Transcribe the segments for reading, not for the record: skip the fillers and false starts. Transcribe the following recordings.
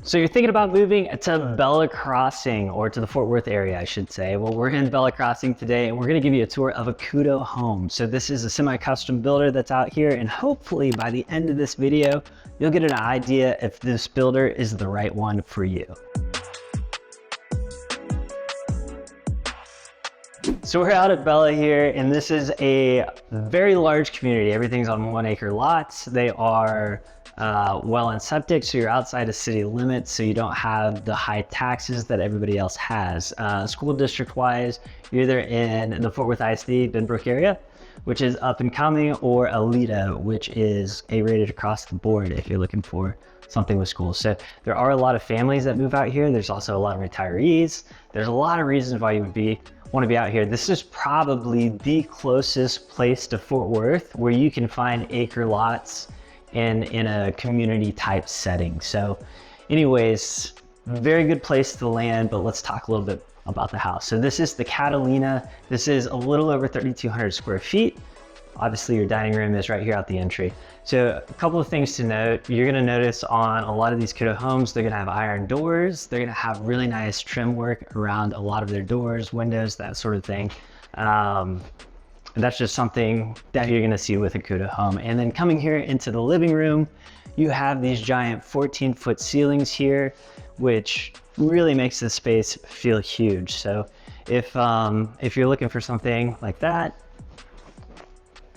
So you're thinking about moving to Bella Crossing, or to the Fort Worth area, I should say. Well, we're in Bella Crossing today, and we're going to give you a tour of a Couto home. So this is a semi-custom builder that's out here, and hopefully by the end of this video, you'll get an idea if this builder is the right one for you. So we're out at Bella here, and this is a very large community. Everything's on 1 acre lots. They are well and septic, so you're outside of city limits, so you don't have the high taxes that everybody else has. School district wise, you're either in the Fort Worth ISD Benbrook area, which is up and coming, or Alita, which is A-rated across the board if you're looking for something with schools. So there are a lot of families that move out here. There's also a lot of retirees. There's a lot of reasons why you would want to be out here. This is probably the closest place to Fort Worth where you can find acre lots in a community type setting. So anyways, very good place to land, but let's talk a little bit about the house. So this is the Catalina. This is a little over 3,200 square feet. Obviously your dining room is right here out the entry. So a couple of things to note. You're gonna notice on a lot of these Couto homes, they're gonna have iron doors. They're gonna have really nice trim work around a lot of their doors, windows, that sort of thing. And that's just something that you're gonna see with a Couto home. And then coming here into the living room, you have these giant 14-foot ceilings here, which really makes the space feel huge. So if you're looking for something like that,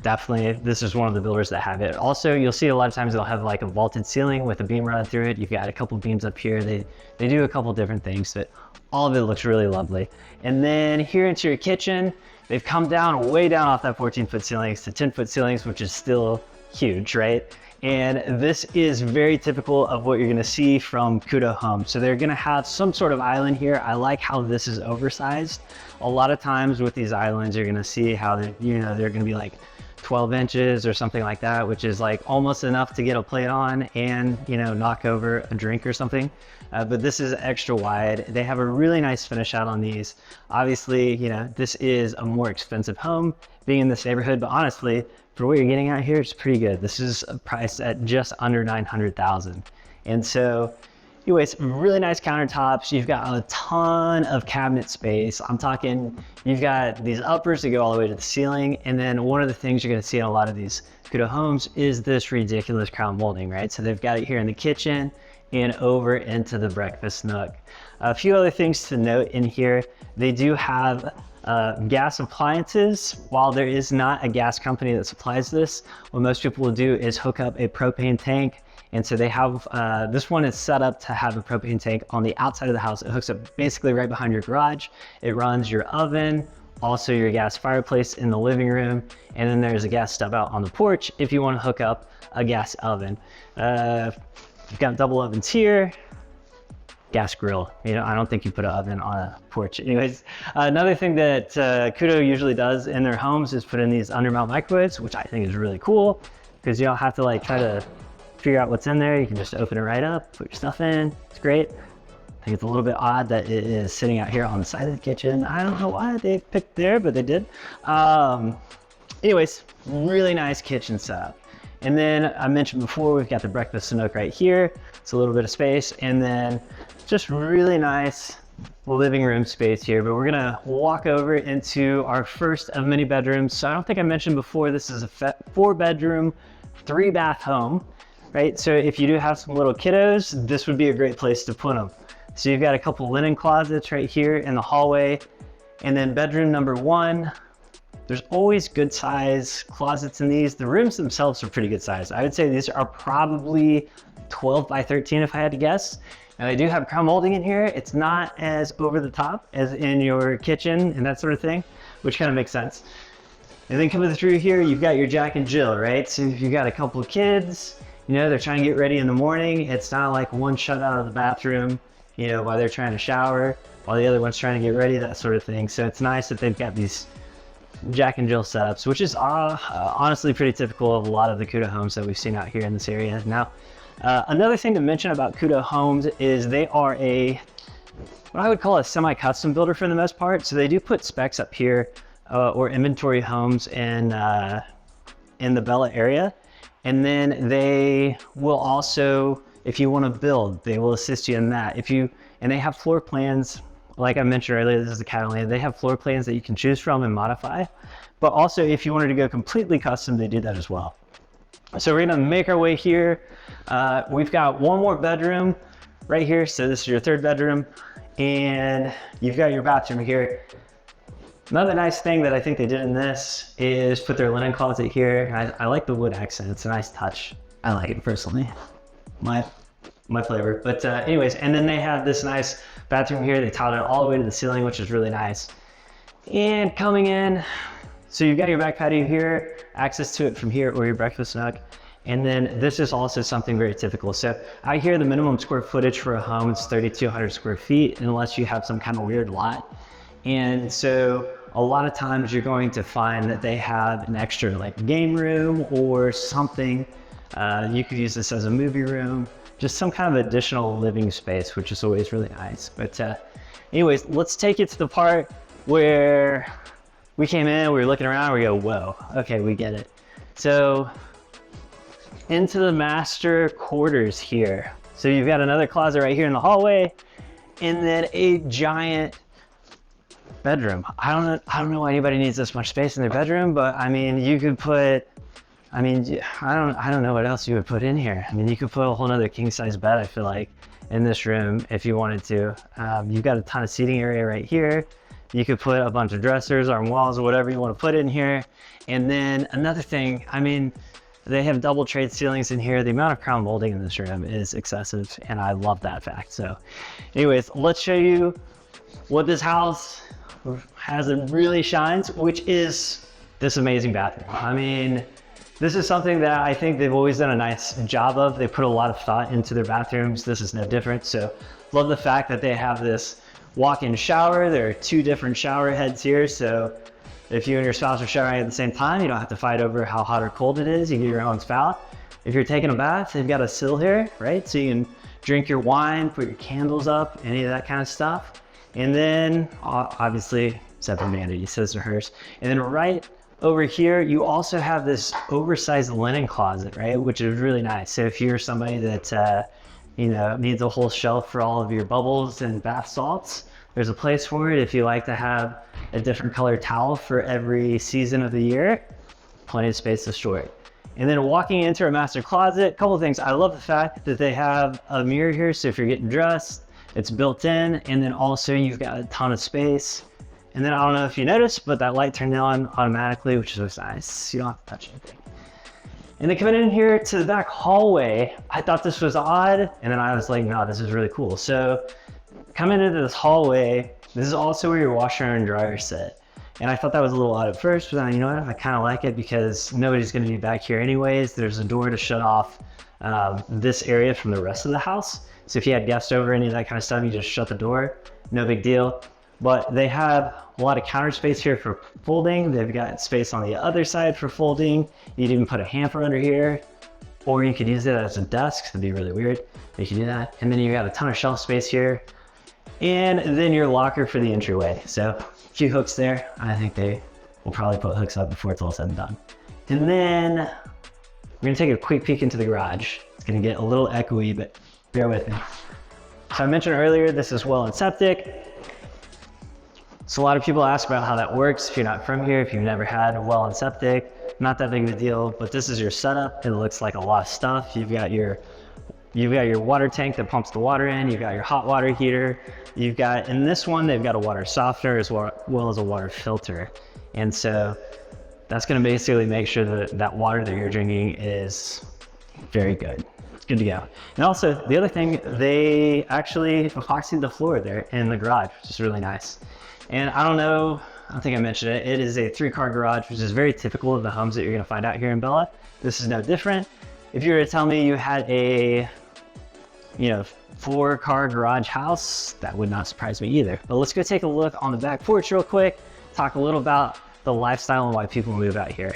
definitely this is one of the builders that have it. Also, you'll see a lot of times they'll have like a vaulted ceiling with a beam running through it. You've got a couple beams up here. They do a couple different things, but all of it looks really lovely. And then here into your kitchen, they've come down way down off that 14-foot ceilings to 10-foot ceilings, which is still huge, right? And this is very typical of what you're gonna see from Couto homes. So they're gonna have some sort of island here. I like how this is oversized. A lot of times with these islands, you're gonna see how they're gonna be like 12 inches or something like that, which is like almost enough to get a plate on and knock over a drink or something. But this is extra wide. They have a really nice finish out on these. Obviously, this is a more expensive home being in this neighborhood, but honestly, for what you're getting out here, it's pretty good. This is priced at just under $900,000. And so anyways, really nice countertops. You've got a ton of cabinet space. I'm talking, you've got these uppers that go all the way to the ceiling. And then one of the things you're gonna see in a lot of these Couto homes is this ridiculous crown molding, right? So they've got it here in the kitchen and over into the breakfast nook. A few other things to note in here. They do have gas appliances. While there is not a gas company that supplies this, what most people will do is hook up a propane tank. And so they have, this one is set up to have a propane tank on the outside of the house. It hooks up basically right behind your garage. It runs your oven, also your gas fireplace in the living room. And then there's a gas stub out on the porch if you want to hook up a gas oven. You've got double ovens here. Gas grill. I don't think you put an oven on a porch. Anyways, another thing that Couto usually does in their homes is put in these undermount microwaves, which I think is really cool because you don't have to like try to figure out what's in there. You can just open it right up, put your stuff in. It's great. I think it's a little bit odd that it is sitting out here on the side of the kitchen. I don't know why they picked there, but they did. Anyways, really nice kitchen setup. And then I mentioned before, we've got the breakfast nook right here. It's a little bit of space, and then just really nice living room space here. But we're gonna walk over into our first of many bedrooms. So I don't think I mentioned before, this is a 4-bedroom, 3-bath home, right? So if you do have some little kiddos, this would be a great place to put them. So you've got a couple linen closets right here in the hallway. And then bedroom number 1, there's always good size closets in these. The rooms themselves are pretty good size. I would say these are probably 12 by 13 if I had to guess. And I do have crown molding in here. It's not as over the top as in your kitchen and that sort of thing, which kind of makes sense. And then coming through here, you've got your Jack and Jill, right? So if you've got a couple of kids, they're trying to get ready in the morning. It's not like one shut out of the bathroom, while they're trying to shower, while the other one's trying to get ready, that sort of thing. So it's nice that they've got these Jack and Jill setups, which is honestly pretty typical of a lot of the Couto homes that we've seen out here in this area. Now, another thing to mention about Couto homes is they are what I would call a semi-custom builder for the most part. So they do put specs up here or inventory homes in the Bella area. And then they will also If you want to build, they will assist you in that. And they have floor plans, like I mentioned earlier, this is the Catalina, they have floor plans that you can choose from and modify. But also if you wanted to go completely custom, they do that as well. So we're gonna make our way here. We've got one more bedroom right here. So this is your third bedroom, and you've got your bathroom here. Another nice thing that I think they did in this is put their linen closet here. I like the wood accent, it's a nice touch. I like it personally, my flavor. But anyways, and then they have this nice bathroom here. They tiled it all the way to the ceiling, which is really nice. And coming in, so you've got your back patio here, access to it from here, or your breakfast nook. And then this is also something very typical. So out here, the minimum square footage for a home is 3,200 square feet, unless you have some kind of weird lot. And so a lot of times you're going to find that they have an extra like game room or something. You could use this as a movie room, just some kind of additional living space, which is always really nice. But anyways, let's take it to the part where we came in, we were looking around, we go, whoa, okay, we get it. So into the master quarters here. So you've got another closet right here in the hallway, and then a giant bedroom. I don't know why anybody needs this much space in their bedroom, but I mean, you could put, I mean, I don't know what else you would put in here. I mean, you could put a whole nother king size bed, I feel like, in this room if you wanted to. You've got a ton of seating area right here. You could put a bunch of dressers, arm walls, or whatever you want to put in here. And then another thing, I mean, they have double trade ceilings in here. The amount of crown molding in this room is excessive, and I love that fact. So anyways, let's show you what this house has and really shines, which is this amazing bathroom. I mean, this is something that I think they've always done a nice job of. They put a lot of thought into their bathrooms. This is no different. So love the fact that they have this walk-in shower. There are two different shower heads here. So if you and your spouse are showering at the same time, you don't have to fight over how hot or cold it is. You get your own spout. If you're taking a bath, they've got a sill here, right? So you can drink your wine, put your candles up, any of that kind of stuff. And then obviously separate vanity, says to hers. And then right over here, you also have this oversized linen closet, right? Which is really nice. So if you're somebody that, you know, needs a whole shelf for all of your bubbles and bath salts, there's a place for it. If you like to have a different color towel for every season of the year, plenty of space to store it. And then walking into our master closet, a couple of things. I love the fact that they have a mirror here. So if you're getting dressed, it's built in. And then also you've got a ton of space. And then I don't know if you noticed, but that light turned on automatically, which is always nice. You don't have to touch anything. And then coming in here to the back hallway, I thought this was odd. And then I was like, no, this is really cool. So coming into this hallway, this is also where your washer and dryer sit. And I thought that was a little odd at first, but then, you know what, I kind of like it because nobody's going to be back here anyways. There's a door to shut off this area from the rest of the house. So if you had guests over, any of that kind of stuff, you just shut the door, no big deal. But they have a lot of counter space here for folding. They've got space on the other side for folding. You'd even put a hamper under here, or you could use it as a desk. That'd be really weird. You can do that. And then you got a ton of shelf space here. And then your locker for the entryway. So a few hooks there. I think they will probably put hooks up before it's all said and done. And then we're gonna take a quick peek into the garage. It's gonna get a little echoey, but bear with me. So I mentioned earlier, this is well and septic. So a lot of people ask about how that works. If you're not from here, if you've never had a well and septic, not that big of a deal, but this is your setup. It looks like a lot of stuff. You've got your water tank that pumps the water in. You've got your hot water heater. You've got, in this one, they've got a water softener as well as a water filter. And so that's gonna basically make sure that that water that you're drinking is very good. It's good to go. And also, the other thing, they actually epoxied the floor there in the garage, which is really nice. And I don't think I mentioned it. It is a 3-car garage, which is very typical of the homes that you're gonna find out here in Bella. This is no different. If you were to tell me you had a, 4-car garage house, that would not surprise me either. But let's go take a look on the back porch real quick, talk a little about the lifestyle and why people move out here.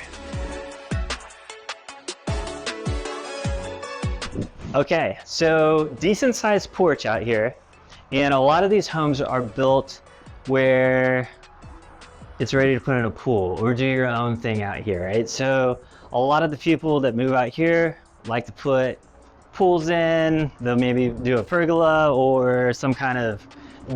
Okay, so decent sized porch out here. And a lot of these homes are built where it's ready to put in a pool or do your own thing out here, right? So a lot of the people that move out here like to put pools in, they'll maybe do a pergola or some kind of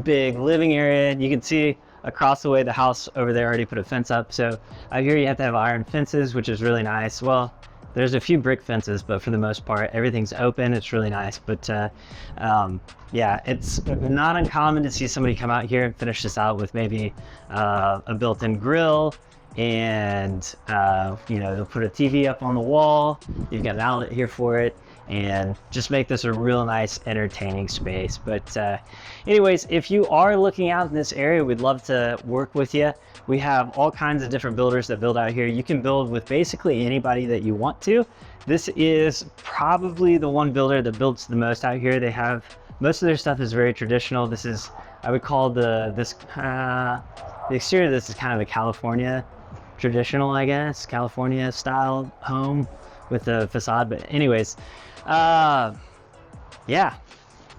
big living area. You can see across the way the house over there already put a fence up. So out here you have to have iron fences, which is really nice. Well, there's a few brick fences, but for the most part, everything's open. It's really nice. But yeah, it's not uncommon to see somebody come out here and finish this out with maybe a built-in grill, and you know, they'll put a TV up on the wall. You've got an outlet here for it, and just make this a real nice entertaining space. But anyways, if you are looking out in this area, we'd love to work with you. We have all kinds of different builders that build out here. You can build with basically anybody that you want to. This is probably the one builder that builds the most out here. They have, most of their stuff is very traditional. This is, I would call the exterior of this is kind of a California traditional, I guess, California style home with the facade. But anyways, yeah,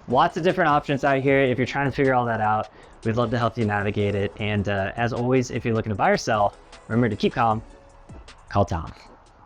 lots of different options out here. If you're trying to figure all that out, we'd love to help you navigate it. And as always, if you're looking to buy or sell, remember to keep calm, call Tom.